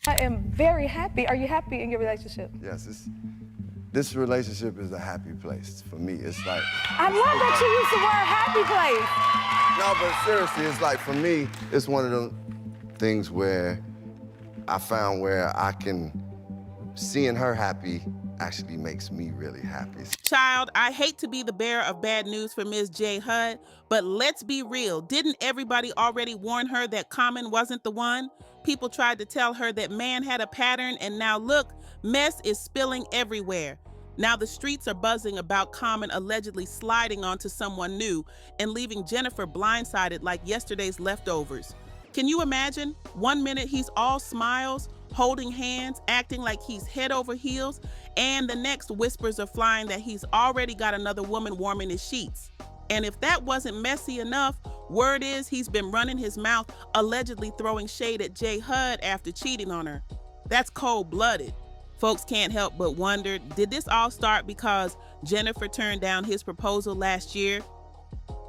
I am very happy. Are you happy in your relationship? Yes, this relationship is a happy place for me. It's like... I love that you use the word happy place. No, but seriously, it's like, for me, it's one of them things where I found where seeing her happy actually makes me really happy. Child, I hate to be the bearer of bad news for Ms. J. Hud, but let's be real. Didn't everybody already warn her that Common wasn't the one? People tried to tell her that man had a pattern, and now look, mess is spilling everywhere. Now the streets are buzzing about Common allegedly sliding onto someone new and leaving Jennifer blindsided like yesterday's leftovers. Can you imagine? 1 minute he's all smiles, holding hands, acting like he's head over heels, and the next whispers are flying that he's already got another woman warming his sheets. And if that wasn't messy enough, word is he's been running his mouth, allegedly throwing shade at J. Hud after cheating on her. That's cold-blooded. Folks can't help but wonder, did this all start because Jennifer turned down his proposal last year?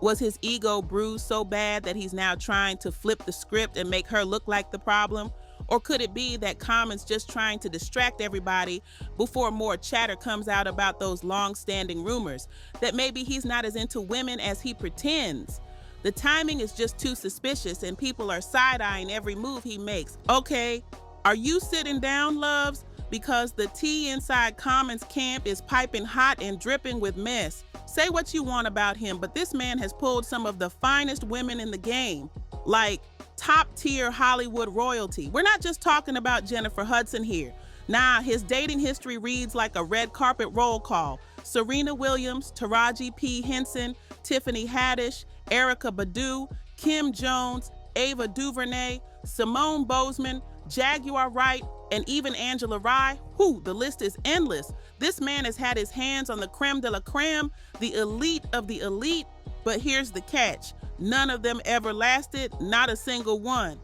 Was his ego bruised so bad that he's now trying to flip the script and make her look like the problem? Or could it be that Common's just trying to distract everybody before more chatter comes out about those long-standing rumors that maybe he's not as into women as he pretends? The timing is just too suspicious and people are side-eyeing every move he makes. Okay, are you sitting down, loves? Because the tea inside Common's camp is piping hot and dripping with mess. Say what you want about him, but this man has pulled some of the finest women in the game, like top-tier Hollywood royalty. We're not just talking about Jennifer Hudson here. Nah, his dating history reads like a red carpet roll call. Serena Williams, Taraji P. Henson, Tiffany Haddish, Erykah Badu, Kim Jones, Ava DuVernay, Simone Bozeman, Jaguar Wright, and even Angela Rye. Whew, the list is endless. This man has had his hands on the creme de la creme, the elite of the elite, but here's the catch. None of them ever lasted, not a single one.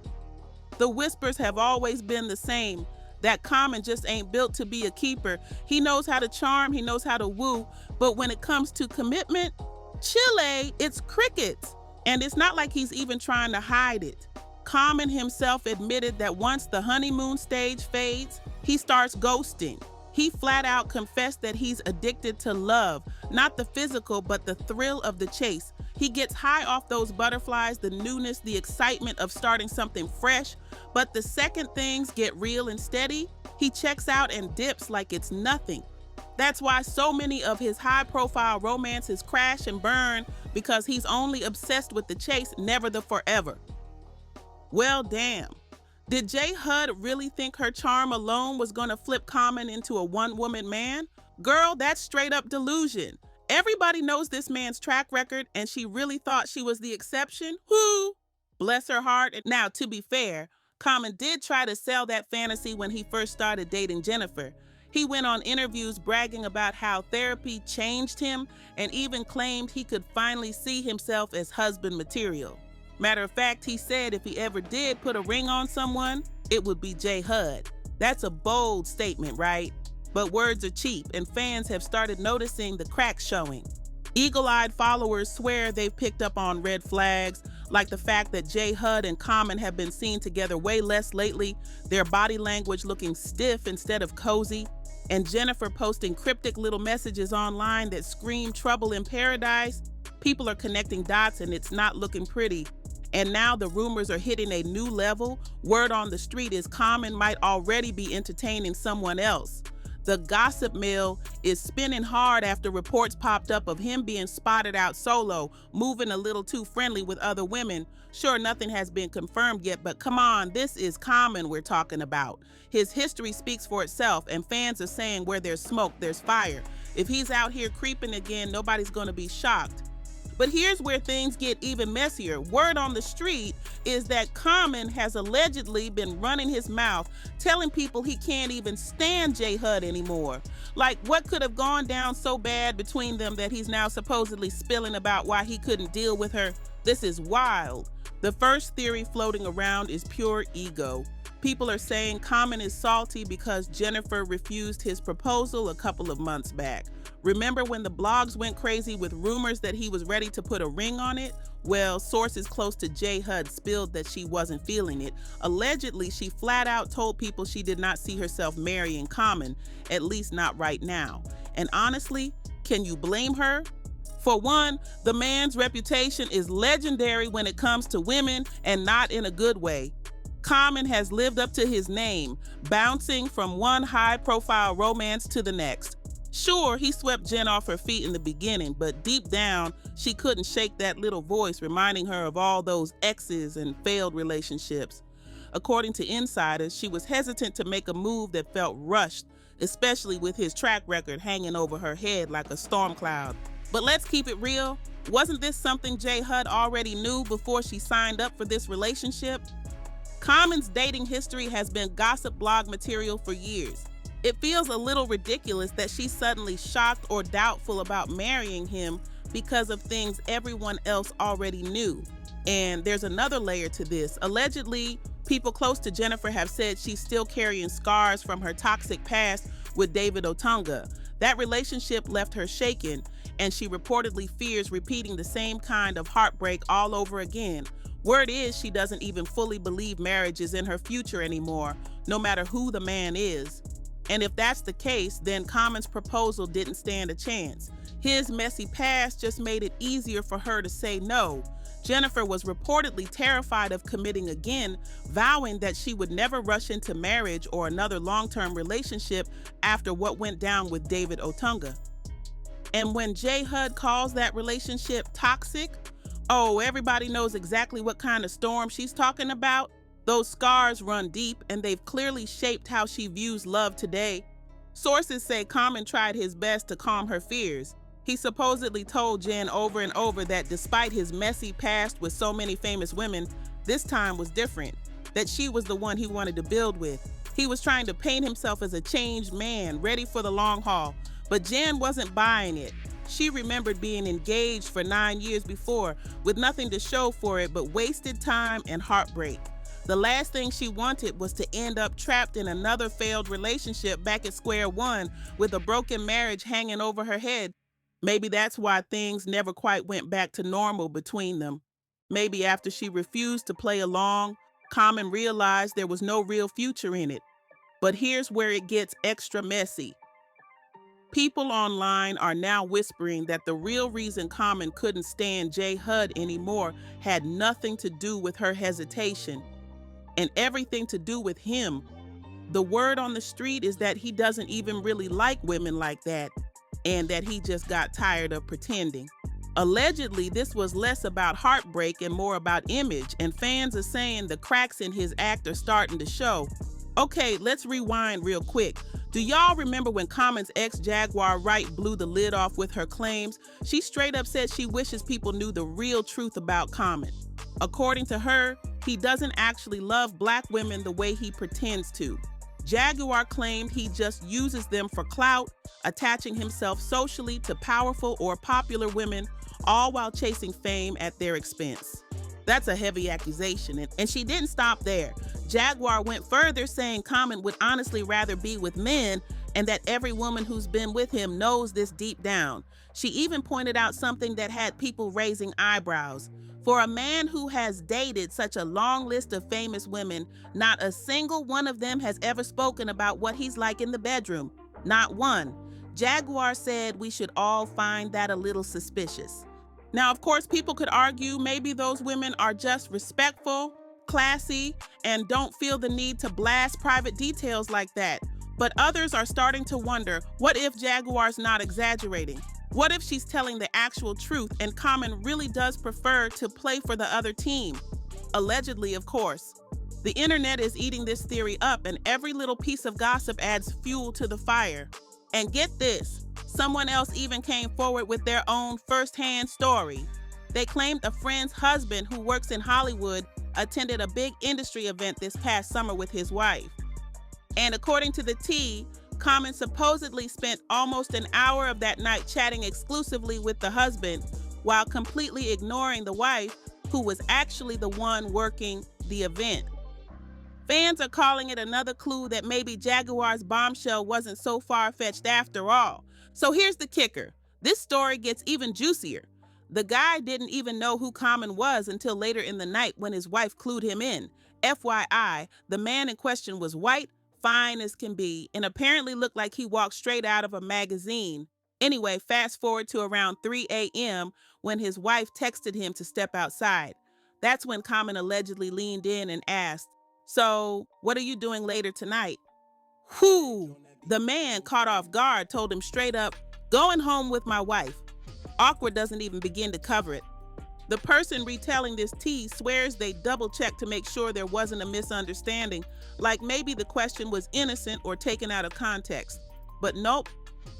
The whispers have always been the same, that Common just ain't built to be a keeper. He knows how to charm, he knows how to woo, but when it comes to commitment, Chile, it's crickets. And it's not like he's even trying to hide it. Common himself admitted that once the honeymoon stage fades, he starts ghosting. He flat out confessed that he's addicted to love, not the physical, but the thrill of the chase. He gets high off those butterflies, the newness, the excitement of starting something fresh, but the second things get real and steady, he checks out and dips like it's nothing. That's why so many of his high-profile romances crash and burn, because he's only obsessed with the chase, never the forever. Well, damn. Did J. Hud really think her charm alone was gonna flip Common into a one-woman man? Girl, that's straight up delusion. Everybody knows this man's track record, and she really thought she was the exception? Who? Bless her heart. Now, to be fair, Common did try to sell that fantasy when he first started dating Jennifer. He went on interviews bragging about how therapy changed him and even claimed he could finally see himself as husband material. Matter of fact, he said if he ever did put a ring on someone, it would be J. Hud. That's a bold statement, right? But words are cheap, and fans have started noticing the cracks showing. Eagle-eyed followers swear they've picked up on red flags, like the fact that J. Hud and Common have been seen together way less lately, their body language looking stiff instead of cozy, and Jennifer posting cryptic little messages online that scream trouble in paradise. People are connecting dots and it's not looking pretty. And now the rumors are hitting a new level. Word on the street is Common might already be entertaining someone else. The gossip mill is spinning hard after reports popped up of him being spotted out solo, moving a little too friendly with other women. Sure, nothing has been confirmed yet, but come on, this is Common we're talking about. His history speaks for itself, and fans are saying where there's smoke, there's fire. If he's out here creeping again, nobody's gonna be shocked. But here's where things get even messier. Word on the street is that Common has allegedly been running his mouth, telling people he can't even stand J. Hud anymore. Like, what could have gone down so bad between them that he's now supposedly spilling about why he couldn't deal with her? This is wild. The first theory floating around is pure ego. People are saying Common is salty because Jennifer refused his proposal a couple of months back. Remember when the blogs went crazy with rumors that he was ready to put a ring on it? Well, sources close to J. Hud spilled that she wasn't feeling it. Allegedly, she flat out told people she did not see herself marrying Common, at least not right now. And honestly, can you blame her? For one, the man's reputation is legendary when it comes to women, and not in a good way. Common has lived up to his name, bouncing from one high-profile romance to the next. Sure, he swept Jen off her feet in the beginning, but deep down, she couldn't shake that little voice reminding her of all those exes and failed relationships. According to insiders, she was hesitant to make a move that felt rushed, especially with his track record hanging over her head like a storm cloud. But let's keep it real. Wasn't this something J. Hud already knew before she signed up for this relationship? Common's dating history has been gossip blog material for years. It feels a little ridiculous that she's suddenly shocked or doubtful about marrying him because of things everyone else already knew. And there's another layer to this. Allegedly, people close to Jennifer have said she's still carrying scars from her toxic past with David Otunga. That relationship left her shaken, and she reportedly fears repeating the same kind of heartbreak all over again. Word is she doesn't even fully believe marriage is in her future anymore, no matter who the man is. And if that's the case, then Common's proposal didn't stand a chance. His messy past just made it easier for her to say no. Jennifer was reportedly terrified of committing again, vowing that she would never rush into marriage or another long-term relationship after what went down with David Otunga. And when J. Hud calls that relationship toxic, oh, everybody knows exactly what kind of storm she's talking about. Those scars run deep, and they've clearly shaped how she views love today. Sources say Common tried his best to calm her fears. He supposedly told Jen over and over that despite his messy past with so many famous women, this time was different, that she was the one he wanted to build with. He was trying to paint himself as a changed man, ready for the long haul, but Jen wasn't buying it. She remembered being engaged for 9 years before, with nothing to show for it but wasted time and heartbreak. The last thing she wanted was to end up trapped in another failed relationship back at square one with a broken marriage hanging over her head. Maybe that's why things never quite went back to normal between them. Maybe after she refused to play along, Common realized there was no real future in it. But here's where it gets extra messy. People online are now whispering that the real reason Common couldn't stand J. Hud anymore had nothing to do with her hesitation, and everything to do with him. The word on the street is that he doesn't even really like women like that, and that he just got tired of pretending. Allegedly, this was less about heartbreak and more about image, and fans are saying the cracks in his act are starting to show. Okay, let's rewind real quick. Do y'all remember when Common's ex-Jaguar Wright blew the lid off with her claims? She straight up said she wishes people knew the real truth about Common. According to her, he doesn't actually love black women the way he pretends to. Jaguar claimed he just uses them for clout, attaching himself socially to powerful or popular women, all while chasing fame at their expense. That's a heavy accusation, and she didn't stop there. Jaguar went further, saying Common would honestly rather be with men, and that every woman who's been with him knows this deep down. She even pointed out something that had people raising eyebrows. For a man who has dated such a long list of famous women, not a single one of them has ever spoken about what he's like in the bedroom. Not one. Jaguar said we should all find that a little suspicious. Now, of course, people could argue maybe those women are just respectful, classy, and don't feel the need to blast private details like that. But others are starting to wonder, what if Jaguar's not exaggerating? What if she's telling the actual truth and Common really does prefer to play for the other team? Allegedly, of course. The internet is eating this theory up, and every little piece of gossip adds fuel to the fire. And get this, someone else even came forward with their own first-hand story. They claimed a friend's husband who works in Hollywood attended a big industry event this past summer with his wife. And according to the T, Common supposedly spent almost an hour of that night chatting exclusively with the husband while completely ignoring the wife, who was actually the one working the event. Fans are calling it another clue that maybe Jaguar's bombshell wasn't so far-fetched after all. So here's the kicker. This story gets even juicier. The guy didn't even know who Common was until later in the night when his wife clued him in. FYI, the man in question was white, fine as can be, and apparently looked like he walked straight out of a magazine. Anyway, fast forward to around 3 a.m. when his wife texted him to step outside. That's when Common allegedly leaned in and asked, "So, what are you doing later tonight?" Whew! The man, caught off guard, told him straight up, "Going home with my wife." Awkward doesn't even begin to cover it. The person retelling this tea swears they double-checked to make sure there wasn't a misunderstanding, like maybe the question was innocent or taken out of context. But nope,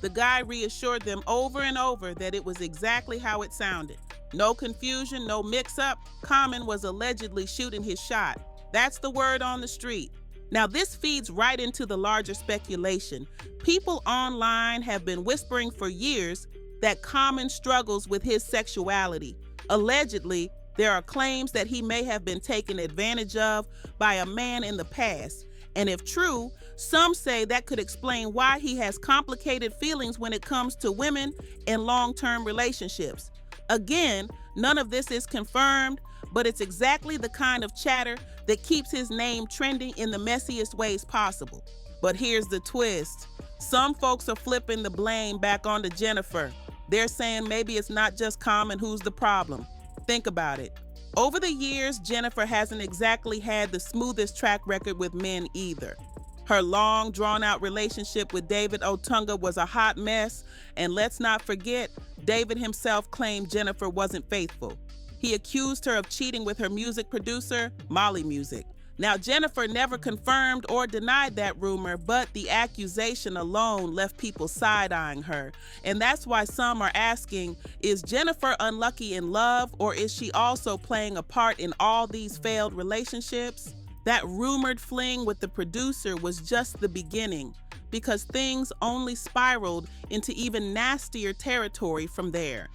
the guy reassured them over and over that it was exactly how it sounded. No confusion, no mix-up. Common was allegedly shooting his shot. That's the word on the street. Now this feeds right into the larger speculation. People online have been whispering for years that Common struggles with his sexuality. Allegedly, there are claims that he may have been taken advantage of by a man in the past. And if true, some say that could explain why he has complicated feelings when it comes to women in long-term relationships. Again, none of this is confirmed, but it's exactly the kind of chatter that keeps his name trending in the messiest ways possible. But here's the twist. Some folks are flipping the blame back onto Jennifer. They're saying maybe it's not just Common who's the problem. Think about it. Over the years, Jennifer hasn't exactly had the smoothest track record with men either. Her long, drawn-out relationship with David Otunga was a hot mess, and let's not forget, David himself claimed Jennifer wasn't faithful. He accused her of cheating with her music producer, Molly Music. Now, Jennifer never confirmed or denied that rumor, but the accusation alone left people side-eyeing her. And that's why some are asking, is Jennifer unlucky in love, or is she also playing a part in all these failed relationships? That rumored fling with the producer was just the beginning, because things only spiraled into even nastier territory from there.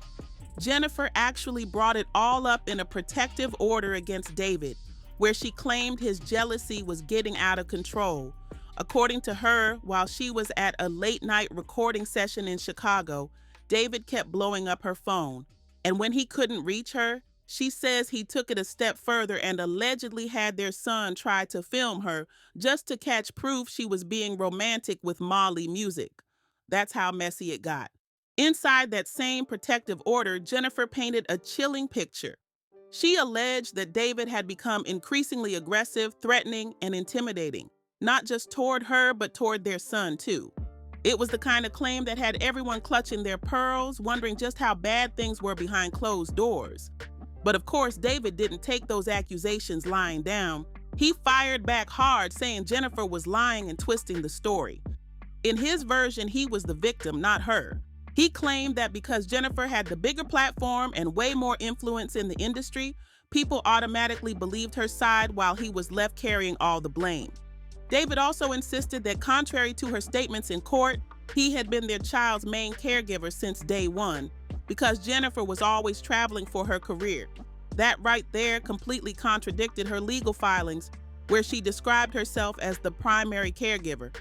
Jennifer actually brought it all up in a protective order against David, where she claimed his jealousy was getting out of control. According to her, while she was at a late-night recording session in Chicago, David kept blowing up her phone. And when he couldn't reach her, she says he took it a step further and allegedly had their son try to film her just to catch proof she was being romantic with Molly Music. That's how messy it got. Inside that same protective order, Jennifer painted a chilling picture. She alleged that David had become increasingly aggressive, threatening, and intimidating, not just toward her, but toward their son, too. It was the kind of claim that had everyone clutching their pearls, wondering just how bad things were behind closed doors. But of course, David didn't take those accusations lying down. He fired back hard, saying Jennifer was lying and twisting the story. In his version, he was the victim, not her. He claimed that because Jennifer had the bigger platform and way more influence in the industry, people automatically believed her side while he was left carrying all the blame. David also insisted that contrary to her statements in court, he had been their child's main caregiver since day one, because Jennifer was always traveling for her career. That right there completely contradicted her legal filings, where she described herself as the primary caregiver.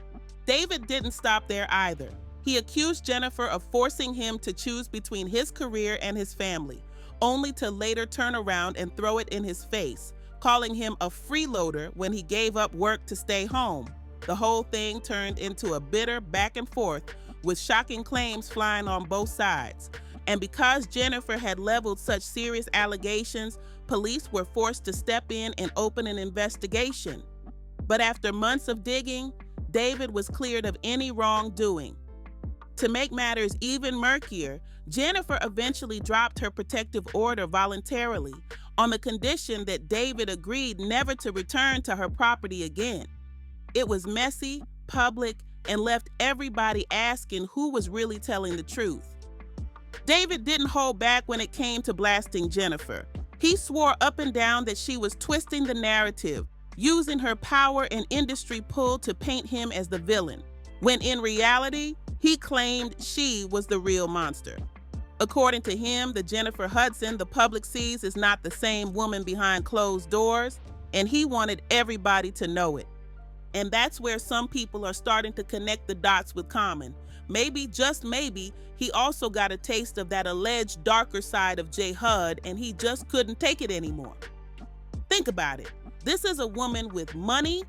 David didn't stop there either. He accused Jennifer of forcing him to choose between his career and his family, only to later turn around and throw it in his face, calling him a freeloader when he gave up work to stay home. The whole thing turned into a bitter back and forth, with shocking claims flying on both sides. And because Jennifer had leveled such serious allegations, police were forced to step in and open an investigation. But after months of digging, David was cleared of any wrongdoing. To make matters even murkier, Jennifer eventually dropped her protective order voluntarily on the condition that David agreed never to return to her property again. It was messy, public, and left everybody asking who was really telling the truth. David didn't hold back when it came to blasting Jennifer. He swore up and down that she was twisting the narrative, using her power and industry pull to paint him as the villain, when in reality, he claimed she was the real monster. According to him, the Jennifer Hudson the public sees is not the same woman behind closed doors. and he wanted everybody to know it. And that's where some people are starting to connect the dots with Common. Maybe, just maybe, he also got a taste of that alleged darker side of J. Hud and he just couldn't take it anymore. Think about it. This is a woman with money,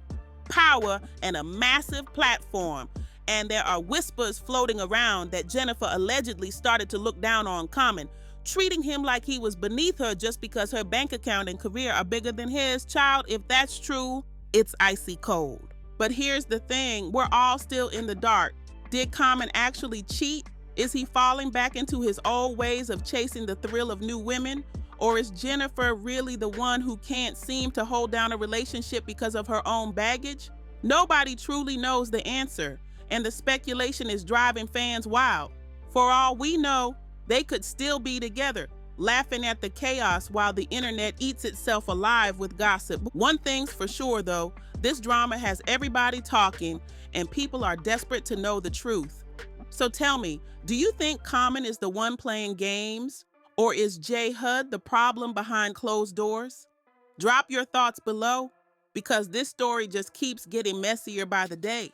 power, and a massive platform. And there are whispers floating around that Jennifer allegedly started to look down on Common, treating him like he was beneath her just because her bank account and career are bigger than his. Child, if that's true, it's icy cold. But here's the thing, we're all still in the dark. Did Common actually cheat? Is he falling back into his old ways of chasing the thrill of new women? Or is Jennifer really the one who can't seem to hold down a relationship because of her own baggage? Nobody truly knows the answer, and the speculation is driving fans wild. For all we know, they could still be together, laughing at the chaos while the internet eats itself alive with gossip. One thing's for sure though, this drama has everybody talking and people are desperate to know the truth. So tell me, do you think Common is the one playing games? Or is J. Hud the problem behind closed doors? Drop your thoughts below because this story just keeps getting messier by the day.